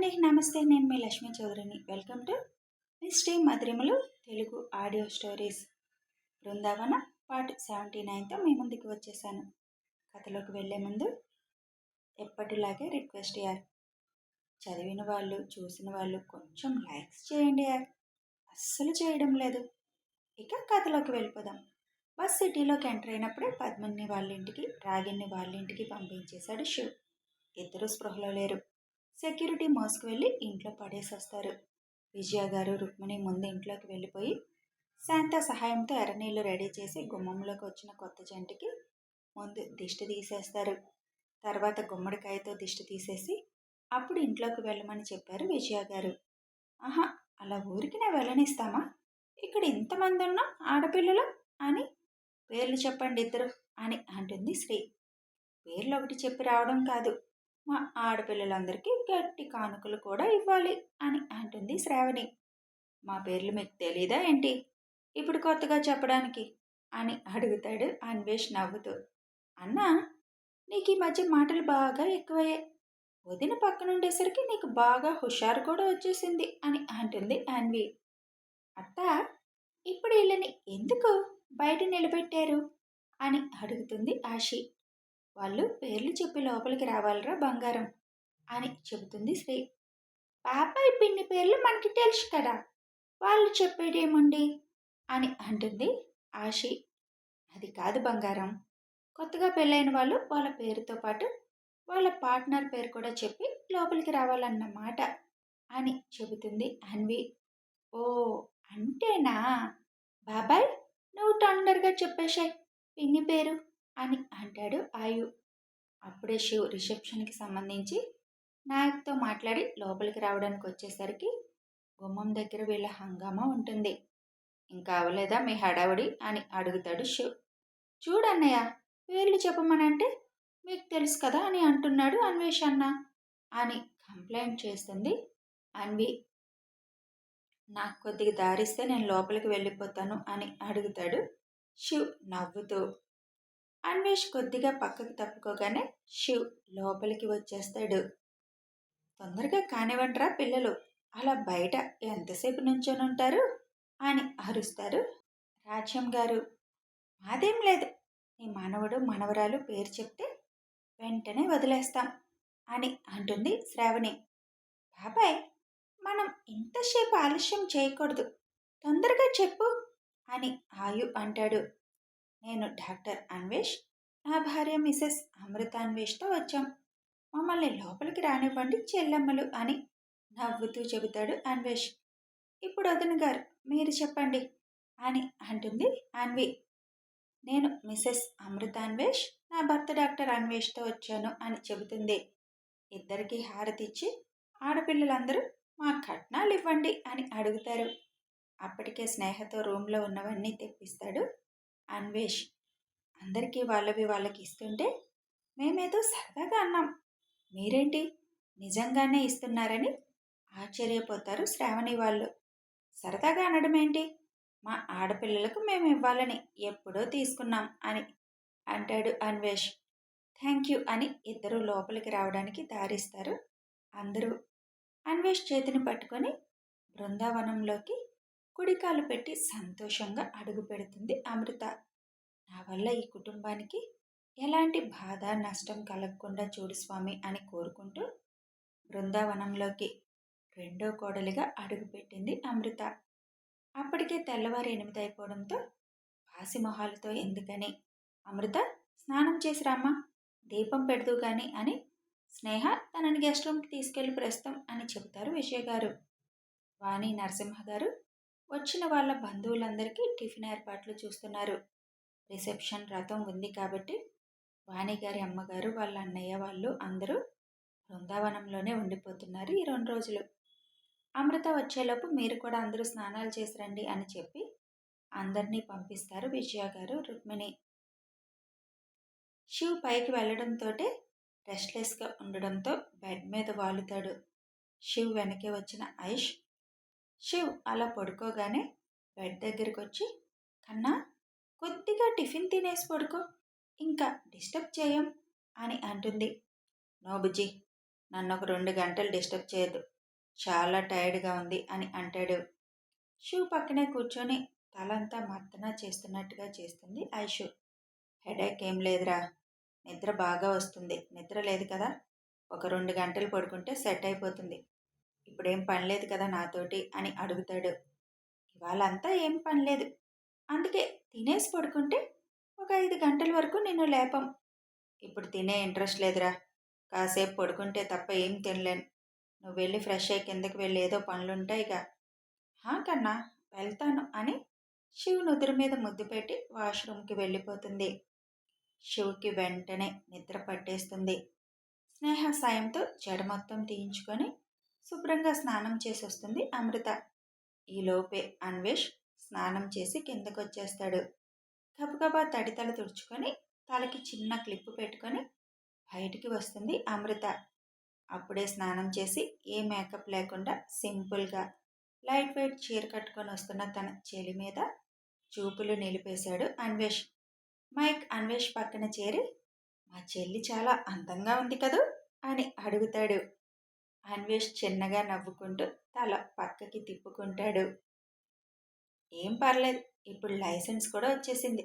అండి. నమస్తే. నేను మీ లక్ష్మీ చౌదరిని. వెల్కమ్ టు మిస్టీ మధురిమలు Telugu audio stories. Brindavana part 79తో మీ ముందుకు వచ్చేసాను. కథలోకి వెళ్లే ముందు ఎప్పటిలాగే రిక్వెస్ట్ యార్, చదివిన వాళ్ళు చూసిన వాళ్ళు కొంచెం లైక్స్ చేయండి యార్, అస్సలు చేయడం లేదు. ఇక కథలోకి వెళ్ళిపోదాం. బస్ సిటీలోకి ఎంటర్ అయినప్పుడే పద్మిని వాళ్ళ ఇంటికి, రాగిణ్ణి వాళ్ళ ఇంటికి పంపించేశాడు శివ్. ఇద్దరు స్పృహలో లేరు. సెక్యూరిటీ మోసుకు వెళ్ళి ఇంట్లో పడేసి వస్తారు. విజయ గారు రుక్మిణి ముందు ఇంట్లోకి వెళ్ళిపోయి శాంత సహాయంతో ఎర్రనీళ్లు రెడీ చేసి గుమ్మంలోకి వచ్చిన కొత్త జంటికి ముందు దిష్టి తీసేస్తారు. తర్వాత గుమ్మడికాయతో దిష్టి తీసేసి అప్పుడు ఇంట్లోకి వెళ్ళమని చెప్పారు విజయ గారు. ఆహా, అలా ఊరికి నేను వెళ్ళనిస్తామా? ఇక్కడ ఇంతమంది ఉన్న ఆడపిల్లలు అని పేర్లు చెప్పండి ఇద్దరు అని అంటుంది శ్రీ. పేర్లు ఒకటి చెప్పి రావడం కాదు, మా ఆడపిల్లలందరికీ గట్టి కానుకలు కూడా ఇవ్వాలి అని అంటుంది శ్రావణి. మా పేర్లు మీకు తెలీదా ఏంటి ఇప్పుడు కొత్తగా చెప్పడానికి అని అడుగుతాడు అన్వేష్ నవ్వుతూ. అన్నా, నీకు ఈ మధ్య మాటలు బాగా ఎక్కువయ్యాయి. వదిన పక్కనుండేసరికి నీకు బాగా హుషారు కూడా వచ్చేసింది అని అంటుంది అన్వి. అత్త, ఇప్పుడు వీళ్ళని ఎందుకు బయట నిలబెట్టారు అని అడుగుతుంది ఆషి. వాళ్ళు పేర్లు చెప్పి లోపలికి రావాలరా బంగారం అని చెబుతుంది శ్రీ. పాపాయి పిన్ని పేర్లు మనకి తెలుసు కదా, వాళ్ళు చెప్పేదేముంది అని అంటుంది ఆషి. అది కాదు బంగారం, కొత్తగా పెళ్ళైన వాళ్ళు వాళ్ళ పేరుతో పాటు వాళ్ళ పార్ట్నర్ పేరు కూడా చెప్పి లోపలికి రావాలన్నమాట అని చెబుతుంది అన్వి. ఓ అంటేనా బాబాయ్, నువ్వు తొందరగా చెప్పేశాయి పిన్ని పేరు అని అంటాడు ఆయు. అప్పుడే శివ్ రిసెప్షన్కి సంబంధించి నాయక్తో మాట్లాడి లోపలికి రావడానికి వచ్చేసరికి గుమ్మం దగ్గర వీళ్ళ హంగామా ఉంటుంది. ఇంకా అవలేదా మీ హడావుడి అని అడుగుతాడు శివ్. చూడన్నయ్య, పేర్లు చెప్పమనంటే మీకు తెలుసు కదా అని అంటున్నాడు అన్వేష్ అన్న అని కంప్లైంట్ చేస్తుంది అన్వి. నాకు కొద్దిగా దారిస్తే నేను లోపలికి వెళ్ళిపోతాను అని అడుగుతాడు శివ్ నవ్వుతూ. అన్వేష్ కొద్దిగా పక్కకు తప్పుకోగానే శివ్ లోపలికి వచ్చేస్తాడు. తొందరగా కానివ్వండిరా పిల్లలు, అలా బయట ఎంతసేపు నుంచొని ఉంటారు అని అరుస్తారు రాజ్యం గారు. మాదేం లేదు, నీ మనవడు మనవరాలు పేరు చెప్తే వెంటనే వదిలేస్తాం అని అంటుంది శ్రావణి. బాబాయ్, మనం ఇంతసేపు ఆలస్యం చేయకూడదు, తొందరగా చెప్పు అని ఆయు అంటాడు. నేను డాక్టర్ అన్వేష్, నా భార్య మిసెస్ అమృతాన్వేష్తో వచ్చాం, మమ్మల్ని లోపలికి రానివ్వండి చెల్లెమ్మలు అని నవ్వుతూ చెబుతాడు అన్వేష్. ఇప్పుడు వదిన గారు మీరు చెప్పండి అని అంటుంది అన్వి. నేను మిసెస్ అమృతాన్వేష్, నా భర్త డాక్టర్ అన్వేష్తో వచ్చాను అని చెబుతుంది. ఇద్దరికి హారతిచ్చి ఆడపిల్లలందరూ మా కట్నాలు ఇవ్వండి అని అడుగుతారు. అప్పటికే స్నేహతో రూమ్లో ఉన్నవన్నీ తెప్పిస్తాడు అన్వేష్. అందరికీ వాళ్ళవి వాళ్ళకి ఇస్తుంటే మేమేదో సరదాగా అన్నాం, మీరేంటి నిజంగానే ఇస్తున్నారని ఆశ్చర్యపోతారు శ్రావణి వాళ్ళు. సరదాగా అనడం ఏంటి, మా ఆడపిల్లలకు మేము ఇవ్వాలని ఎప్పుడో తీసుకున్నాం అని అంటాడు అన్వేష్. థ్యాంక్ యూ అని ఇద్దరు లోపలికి రావడానికి దారిస్తారు. అందరూ అన్వేష్ చేతిని పట్టుకొని బృందావనంలోకి కుడికాలు పెట్టి సంతోషంగా అడుగు పెడుతుంది అమృత. నా వల్ల ఈ కుటుంబానికి ఎలాంటి బాధ నష్టం కలగకుండా చూడు స్వామి అని కోరుకుంటూ బృందావనంలోకి రెండో కోడలిగా అడుగుపెట్టింది అమృత. అప్పటికే తెల్లవారు 8 అయిపోవడంతో పాసిమొహాలతో ఎందుకని, అమృత స్నానం చేసి రామ్మా, దీపం పెడదు కానీ అని స్నేహ తనని గెస్ట్ రూమ్కి తీసుకెళ్లి ప్రస్తుతం అని చెబుతారు విజయ్ గారు. వాణి నరసింహ గారు వచ్చిన వాళ్ళ బంధువులందరికీ టిఫిన్ ఏర్పాట్లు చూస్తున్నారు. రిసెప్షన్ రథం ఉంది కాబట్టి వాణిగారి అమ్మగారు వాళ్ళ అన్నయ్య వాళ్ళు అందరూ బృందావనంలోనే ఉండిపోతున్నారు ఈ 2 రోజులు. అమృత వచ్చేలోపు మీరు కూడా అందరూ స్నానాలు చేసి రండి అని చెప్పి అందరినీ పంపిస్తారు విజయ గారు రుక్మిణి. శివ్ పైకి వెళ్ళడంతో రెస్ట్లెస్గా ఉండడంతో బెడ్ మీద వాలుతాడు. శివ్ వెనకే వచ్చిన ఐష్ శివ్ అలా పడుకోగానే బెడ్ దగ్గరికి వచ్చి, కన్నా కొద్దిగా టిఫిన్ తినేసి పడుకో, ఇంకా డిస్టర్బ్ చేయం అని అంటుంది. నో బుజ్జి, నన్ను ఒక 2 గంటలు డిస్టర్బ్ చేయొద్దు. చాలా టైర్డ్గా ఉంది అని అంటాడు. శివ్ పక్కనే కూర్చొని తలంతా మర్దన చేస్తున్నట్టుగా చేస్తుంది ఐషు. హెడేక్ ఏం లేదురా, నిద్ర బాగా వస్తుంది. నిద్ర లేదు కదా, ఒక 2 గంటలు పడుకుంటే సెట్ అయిపోతుంది. ఇప్పుడేం పని లేదు కదా నాతోటి అని అడుగుతాడు. ఇవాళంతా ఏం పని లేదు, అందుకే తినేసి పడుకుంటే ఒక 5 గంటల వరకు నిన్ను లేపం. ఇప్పుడు తినే ఇంట్రెస్ట్ లేదురా, కాసేపు పడుకుంటే తప్ప ఏం తినలేను. నువ్వు వెళ్ళి ఫ్రెష్ అయ్యి కిందకి వెళ్ళి ఏదో పనులుంటాయిగా. హా కన్నా, వెళ్తాను అని శివ్ నుదురు మీద ముద్దు పెట్టి వాష్రూమ్కి వెళ్ళిపోతుంది. శివ్కి వెంటనే నిద్ర పట్టేస్తుంది. స్నేహ సాయంతో జడ మొత్తం తీయించుకొని శుభ్రంగా స్నానం చేసి వస్తుంది అమృత. ఈలోపే అన్వేష్ స్నానం చేసి కిందకొచ్చేస్తాడు. గబగబా తడితల తుడుచుకొని తలకి చిన్న క్లిప్పు పెట్టుకొని బయటికి వస్తుంది అమృత. అప్పుడే స్నానం చేసి ఏ మేకప్ లేకుండా సింపుల్గా లైట్ వెయిట్ చీర కట్టుకొని వస్తున్న తన చెలి మీద చూపులు నిలిపేశాడు అన్వేష్. మైక్ అన్వేష్ పక్కన చేరి, మా చెల్లి చాలా అందంగా ఉంది కదూ అని అడుగుతాడు. అన్వేష్ చిన్నగా నవ్వుకుంటూ తల పక్కకి తిప్పుకుంటాడు. ఏం పర్లేదు, ఇప్పుడు లైసెన్స్ కూడా వచ్చేసింది,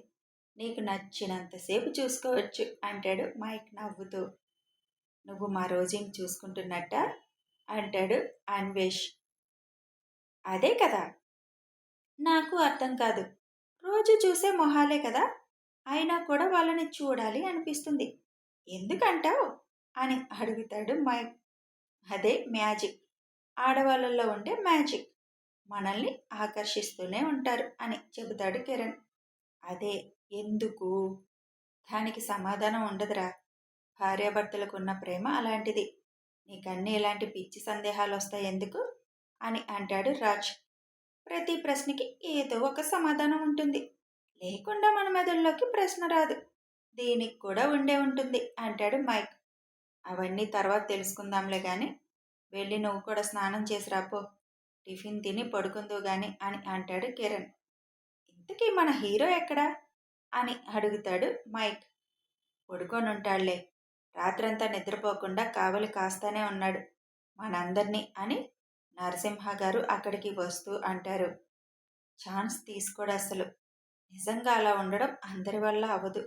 నీకు నచ్చినంతసేపు చూసుకోవచ్చు అంటాడు మైక్ నవ్వుతూ. నువ్వు మా రోజుని చూసుకుంటున్నట్ట అంటాడు అన్వేష్. అదే కదా నాకు అర్థం కాదు, రోజు చూసే మొహాలే కదా, అయినా కూడా వాళ్ళని చూడాలి అనిపిస్తుంది, ఎందుకంటావు అని అడుగుతాడు మైక్. అదే మ్యాజిక్, ఆడవాళ్ళల్లో ఉండే మ్యాజిక్, మనల్ని ఆకర్షిస్తూనే ఉంటారు అని చెబుతాడు కిరణ్. అదే ఎందుకు, దానికి సమాధానం ఉండదురా, భార్యాభర్తలకు ఉన్న ప్రేమ అలాంటిది, నీకన్నీ ఇలాంటి పిచ్చి సందేహాలు వస్తాయి ఎందుకు అని అంటాడు రాజ్. ప్రతి ప్రశ్నకి ఏదో ఒక సమాధానం ఉంటుంది, లేకుండా మన మెదడులోకి ప్రశ్న రాదు, దీనికి కూడా ఉండే ఉంటుంది అంటాడు మైక్. అవన్నీ తర్వాత తెలుసుకుందాంలే కానీ వెళ్ళి నువ్వు కూడా స్నానం చేసి రాపో, టిఫిన్ తిని పడుకుందో గాని అని అంటాడు కిరణ్. ఇంతకీ మన హీరో ఎక్కడా అని అడుగుతాడు మైక్. పడుకొని ఉంటాడులే, రాత్రంతా నిద్రపోకుండా కావలి కాస్తానే ఉన్నాడు మనందరినీ అని నరసింహ గారు అక్కడికి వస్తూ అంటారు. ఛాన్స్ తీసుకోడు అసలు, నిజంగా అలా ఉండడం అందరి వల్ల అవ్వదు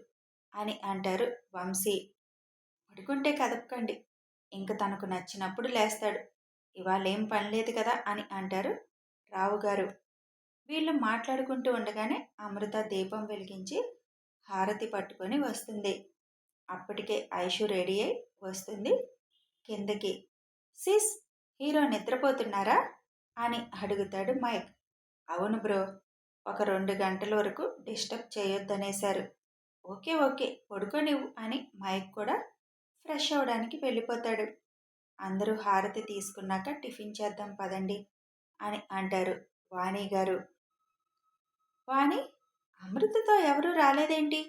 అని అంటారు వంశీ. పడుకుంటే కదపకండి, ఇంక తనకు నచ్చినప్పుడు లేస్తాడు, ఇవాళ ఏం పని లేదు కదా అని అంటారు రావు గారు. వీళ్ళు మాట్లాడుకుంటూ ఉండగానే అమృత దీపం వెలిగించి హారతి పట్టుకొని వస్తుంది. అప్పటికే ఐషు రెడీ అయి వస్తుంది కిందకి. సిస్, హీరో నిద్రపోతున్నారా అని అడుగుతాడు మైక్. అవును బ్రో, ఒక 2 గంటల వరకు డిస్టర్బ్ చేయొద్దనేశారు. ఓకే ఓకే పడుకోనివ్వు అని మైక్ కూడా ఫ్రెష్ అవడానికి వెళ్ళిపోతాడు. అందరూ హారతి తీసుకున్నాక టిఫిన్ చేద్దాం పదండి అని అంటారు వాణి గారు. వాణి, అమృతతో ఎవరూ రాలేదేంటి,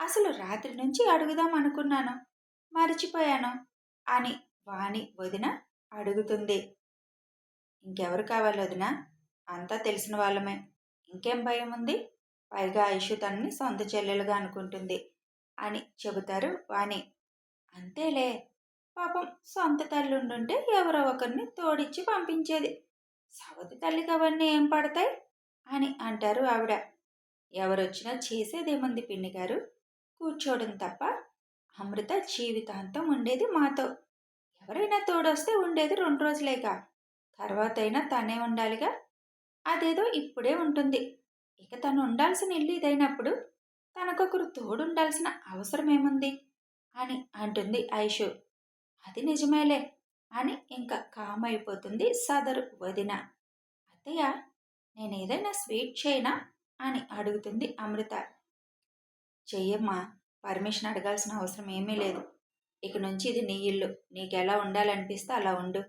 అసలు రాత్రి నుంచి అడుగుదాం అనుకున్నాను, మర్చిపోయాను అని వాణి వదిన అడుగుతుంది. ఇంకెవరు కావాలి వదిన, అంతా తెలిసిన వాళ్ళమే, ఇంకేం భయం ఉంది, పైగా ఐషు తనని సొంత చెల్లెలుగా అనుకుంటుంది అని చెబుతారు వాణి. అంతేలే, పాపం సొంత తల్లి ఉండుంటే ఎవరో ఒకరిని తోడిచ్చి పంపించేది, సవతి తల్లికి అవన్నీ ఏం పడతాయి అని అంటారు ఆవిడ. ఎవరొచ్చినా చేసేదేముంది పిన్ని గారు, కూర్చోవడం తప్ప, అమృత జీవితాంతం ఉండేది మాతో, ఎవరైనా తోడొస్తే ఉండేది 2 రోజులేగా, తర్వాతైనా తనే ఉండాలిగా, అదేదో ఇప్పుడే ఉంటుంది, ఇక తను ఉండాల్సిన ఇల్లు ఇదైనప్పుడు తనకొకరు తోడుండాల్సిన అవసరం ఏముంది అని అంటుంది ఐషు. అది నిజమేలే అని ఇంకా కామ్ అయిపోతుంది సదరు వదిన. అత్తయ్య, నేనేదైనా స్వీట్ చేయనా అని అడుగుతుంది అమృత. చెయ్యమ్మా, పర్మిషన్ అడగాల్సిన అవసరం ఏమీ లేదు, ఇక నుంచి ఇది నీ ఇల్లు, నీకెలా ఉండాలనిపిస్తే అలా ఉండు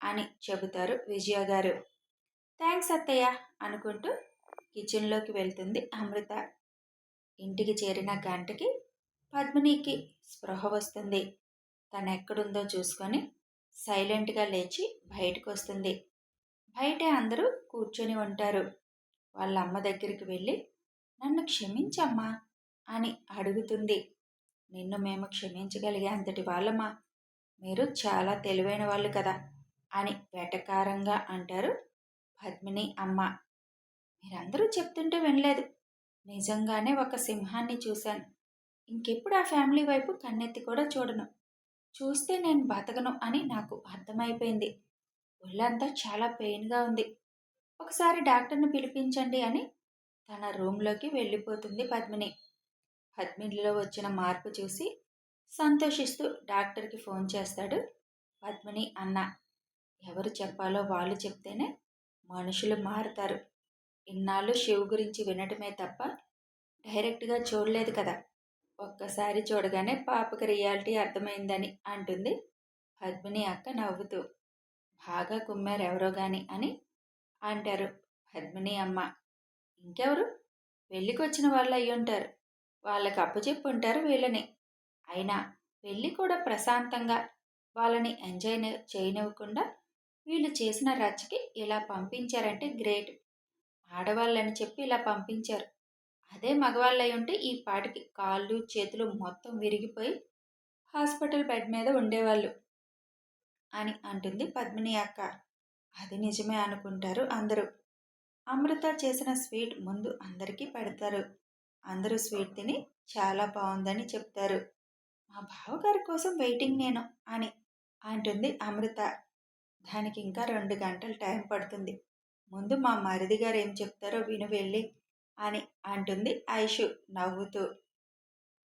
అని చెబుతారు విజయ గారు. థ్యాంక్స్ అత్తయ్య అనుకుంటూ కిచెన్లోకి వెళ్తుంది అమృత. ఇంటికి చేరిన గంటకి పద్మినికి స్పృహ వస్తుంది. తను ఎక్కడుందో చూసుకొని సైలెంట్గా లేచి బయటకు వస్తుంది. బయటే అందరూ కూర్చొని ఉంటారు. వాళ్ళ అమ్మ దగ్గరికి వెళ్ళి, నన్ను క్షమించమ్మా అని అడుగుతుంది. నిన్ను మేము క్షమించగలిగే అంతటి వాళ్ళమా, మీరు చాలా తెలివైన వాళ్ళు కదా అని వెటకారంగా అంటారు పద్మిని అమ్మ. మీరందరూ చెప్తుంటే వినలేదు. నిజంగానే ఒక సింహాన్ని చూశాను. ఇంకెప్పుడు ఆ ఫ్యామిలీ వైపు కన్నెత్తి కూడా చూడను. చూస్తే నేను బతకను అని నాకు అర్థమైపోయింది. ఒళ్ళంతా చాలా పెయిన్గా ఉంది. ఒకసారి డాక్టర్ని పిలిపించండి అని తన రూంలోకి వెళ్ళిపోతుంది పద్మిని. పద్మినిలో వచ్చిన మార్పు చూసి సంతోషిస్తూ డాక్టర్కి ఫోన్ చేస్తాడు పద్మిని అన్న. ఎవరు చెప్పాలో వాళ్ళు చెప్తేనే మనుషులు మారుతారు. ఇన్నాళ్ళు శివ్ గురించి వినటమే తప్ప డైరెక్ట్గా చూడలేదు కదా. ఒక్కసారి చూడగానే పాపకి రియాలిటీ అర్థమైందని అంటుంది పద్మిని అక్క నవ్వుతూ. బాగా కుమ్మారెవరో గాని అని అంటారు పద్మిని అమ్మ. ఇంకెవరు? పెళ్ళికొచ్చిన వాళ్ళు అయ్యుంటారు. వాళ్ళకి అప్పచెప్పుంటారు వీళ్ళని. అయినా పెళ్ళి కూడా ప్రశాంతంగా వాళ్ళని ఎంజాయ్ చేయనివ్వకుండా వీళ్ళు చేసిన రచ్చకి ఇలా పంపించారంటే గ్రేట్. ఆడవాళ్ళని చెప్పి ఇలా పంపించారు. అదే మగవాళ్ళై ఉంటే ఈ పాటికి కాళ్ళు చేతులు మొత్తం విరిగిపోయి హాస్పిటల్ బెడ్ మీద ఉండేవాళ్ళు అని అంటుంది పద్మిని అక్క. అది నిజమే అనుకుంటారు అందరూ. అమృత చేసిన స్వీట్ ముందు అందరికీ పెడతారు. అందరూ స్వీట్ తిని చాలా బాగుందని చెప్తారు. మా బావగారి కోసం వెయిటింగ్ నేను అని అంటుంది అమృత. దానికి ఇంకా 2 గంటలు టైం పడుతుంది. ముందు మా మరిది గారు ఏం చెప్తారో విను వెళ్ళి అని అంటుంది ఐషు నవ్వుతూ.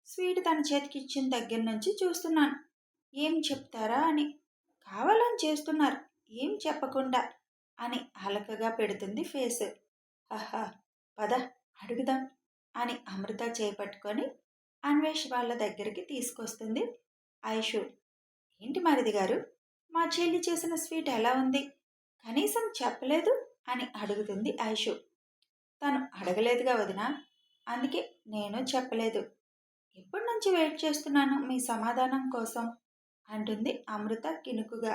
స్వీట్ తన చేతికి ఇచ్చిన దగ్గర నుంచి చూస్తున్నాను ఏం చెప్తారా అని. కావాలని చేస్తున్నారు ఏం చెప్పకుండా అని అలకగా పెడుతుంది ఫేస్. హహా పద అడుగుదాం అని అమృత చేపట్టుకొని అన్వేష్ వాళ్ళ దగ్గరికి తీసుకొస్తుంది ఐషు. ఏంటి మరిది గారు, మా చెల్లి చేసిన స్వీట్ ఎలా ఉంది? కనీసం చెప్పలేదు అని అడుగుతుంది ఐషు. తను అడగలేదుగా వదినా, అందుకే నేను చెప్పలేదు. ఎప్పటి నుంచి వెయిట్ చేస్తున్నాను మీ సమాధానం కోసం అంటుంది అమృత కినుకుగా.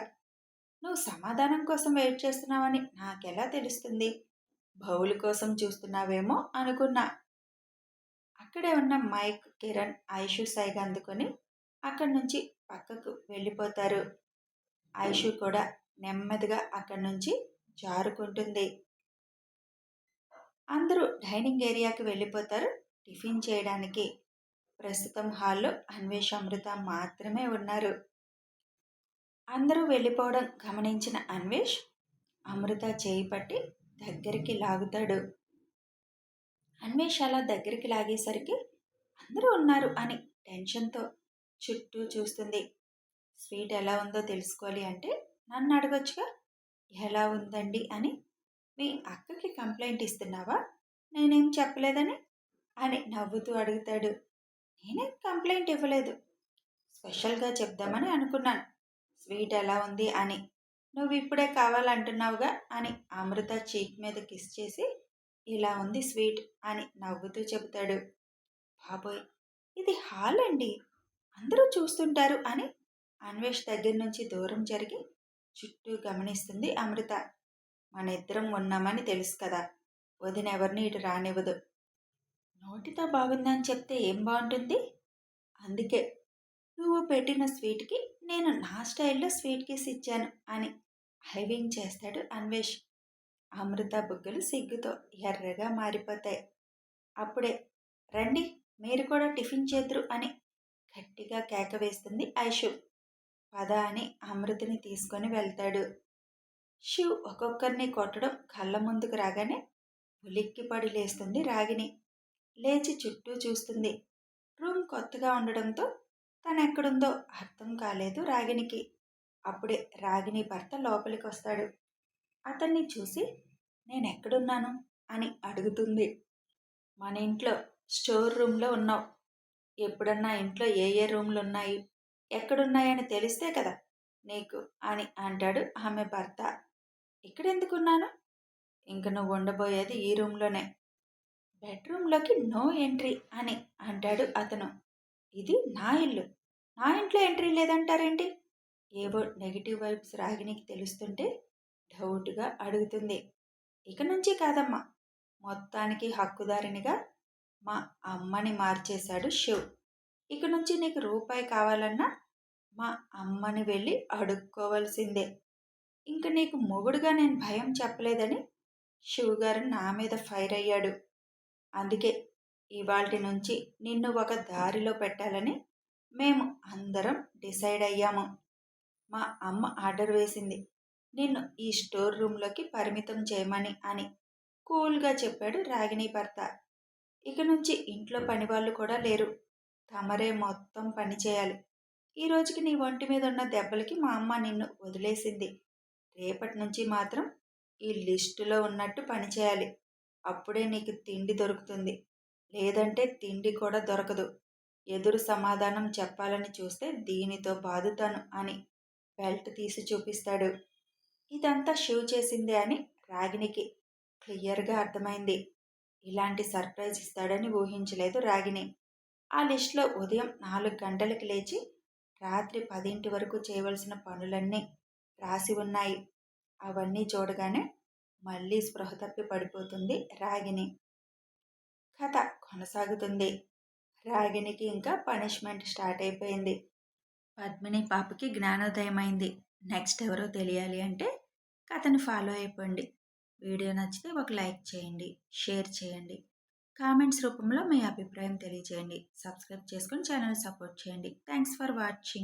నువ్వు సమాధానం కోసం వెయిట్ చేస్తున్నావని నాకెలా తెలుస్తుంది? బౌల్ కోసం చూస్తున్నావేమో అనుకున్నా. అక్కడే ఉన్న మైక్, కిరణ్, ఐషు సైగ అందుకొని అక్కడి నుంచి పక్కకు వెళ్ళిపోతారు. ఐషు కూడా నెమ్మదిగా అక్కడి నుంచి జారుకుంటుంది. అందరూ డైనింగ్ ఏరియాకి వెళ్ళిపోతారు టిఫిన్ చేయడానికి. ప్రస్తుతం హాల్లో అన్వేష్, అమృత మాత్రమే ఉన్నారు. అందరూ వెళ్ళిపోవడం గమనించిన అన్వేష్ అమృత చేయి పట్టి దగ్గరికి లాగుతాడు. అన్వేష్ అలా దగ్గరికి లాగేసరికి అందరూ ఉన్నారు అని టెన్షన్తో చుట్టూ చూస్తుంది. స్వీట్ ఎలా ఉందో తెలుసుకోవాలి అంటే నన్ను అడగొచ్చుగా. ఎలా ఉందండి అని. మీ అక్కకి కంప్లైంట్ ఇస్తున్నావా నేనేం చెప్పలేదని అని నవ్వుతూ అడుగుతాడు. నేనేం కంప్లైంట్ ఇవ్వలేదు, స్పెషల్గా చెప్దామని అనుకున్నాను స్వీట్ ఎలా ఉంది అని. నువ్వు ఇప్పుడే కావాలంటున్నావుగా అని అమృత చీక్ మీద కిస్ చేసి ఇలా ఉంది స్వీట్ అని నవ్వుతూ చెబుతాడు. బాబోయ్ ఇది హాల్ అండి, అందరూ చూస్తుంటారు అని అన్వేష్ దగ్గర నుంచి దూరం జరిగి చుట్టూ గమనిస్తుంది అమృత. మన ఇద్దరం ఉన్నామని తెలుసు కదా, వదిన ఎవరిని ఇటు రానివ్వదు. నోటితో బాగుందని చెప్తే ఏం బాగుంటుంది? అందుకే నువ్వు పెట్టిన స్వీట్కి నేను నా స్టైల్లో స్వీట్ కిస్ ఇచ్చాను అని హైవింగ్ చేస్తాడు అన్వేష్. అమృత బుగ్గలు సిగ్గుతో ఎర్రగా మారిపోతాయి. అప్పుడే రండి మీరు కూడా టిఫిన్ చేద్దురు అని గట్టిగా కేక వేస్తుంది ఐషు. పద అని అమృతని తీసుకొని వెళ్తాడు. శివ్ ఒక్కొక్కరిని కొట్టడం కళ్ళ ముందుకు రాగానే ఉలిక్కిపడి లేస్తుంది రాగిని. లేచి చుట్టూ చూస్తుంది. రూమ్ కొత్తగా ఉండడంతో తనెక్కడుందో అర్థం కాలేదు రాగినికి. అప్పుడే రాగిని భర్త లోపలికి వస్తాడు. అతన్ని చూసి నేనెక్కడున్నాను అని అడుగుతుంది. మన ఇంట్లో స్టోర్ రూమ్లో ఉన్నావు. ఎప్పుడన్నా ఇంట్లో ఏ ఏ రూమ్లు ఉన్నాయి ఎక్కడున్నాయని తెలిస్తే కదా నీకు అని అంటాడు ఆమె భర్త. ఇక్కడెందుకున్నాను? ఇంక నువ్వు ఉండబోయేది ఈ రూమ్లోనే. బెడ్రూమ్లోకి నో ఎంట్రీ అని అంటాడు అతను. ఇది నా ఇల్లు, నా ఇంట్లో ఎంట్రీ లేదంటారేంటి? ఏవో నెగిటివ్ వైబ్స్ రాగినికి తెలుస్తుంటే డౌట్గా అడుగుతుంది. ఇక నుంచి కాదమ్మా, మొత్తానికి హక్కుదారినిగా మా అమ్మని మార్చేశాడు శివ్. ఇక నుంచి నీకు రూపాయి కావాలన్నా మా అమ్మని వెళ్ళి అడుక్కోవలసిందే. ఇంక నీకు మొగుడుగా నేను భయం చెప్పలేదని శివగారు నా మీద ఫైర్ అయ్యాడు. అందుకే ఇవాల్టి నుంచి నిన్ను ఒక దారిలో పెట్టాలని మేము అందరం డిసైడ్ అయ్యాము. మా అమ్మ ఆర్డర్ వేసింది. నిన్ను ఈ స్టోర్ రూమ్లోకి పరిమితం చేయమని అని కూల్గా చెప్పాడు రాగిణి భర్త. ఇక నుంచి ఇంట్లో పనివాళ్ళు కూడా లేరు. తమరే మొత్తం పని చేయాలి. ఈ రోజుకి నీ ఒంటి మీద ఉన్న దెబ్బలకి మా అమ్మ నిన్ను వదిలేసింది. రేపటి నుంచి మాత్రం ఈ లిస్టులో ఉన్నట్టు పని చేయాలి. అప్పుడే నీకు తిండి దొరుకుతుంది. లేదంటే తిండి కూడా దొరకదు. ఎదురు సమాధానం చెప్పాలని చూస్తే దీనితో బాదుతాను అని బెల్ట్ తీసి చూపిస్తాడు. ఇదంతా షివ్ చేసిందే అని రాగిణికి క్లియర్గా అర్థమైంది. ఇలాంటి సర్ప్రైజ్ ఇస్తాడని ఊహించలేదు రాగిణి. ఆ లిస్టులో ఉదయం 4 గంటలకు లేచి రాత్రి 10 వరకు చేయవలసిన పనులన్నీ రాసి ఉన్నాయి. అవన్నీ చూడగానే మళ్ళీ స్పృహ తప్పి పడిపోతుంది రాగిణి. కథ కొనసాగుతుంది. రాగిణికి ఇంకా పనిష్మెంట్ స్టార్ట్ అయిపోయింది. పద్మిని పాపకి జ్ఞానోదయమైంది. నెక్స్ట్ ఎవరో తెలియాలి అంటే కథని ఫాలో అయిపోండి. వీడియో నచ్చితే ఒక లైక్ చేయండి, షేర్ చేయండి, కామెంట్స్ రూపంలో మీ అభిప్రాయం తెలియజేయండి. సబ్స్క్రైబ్ చేసుకొని ఛానల్ సపోర్ట్ చేయండి. Thanks for watching.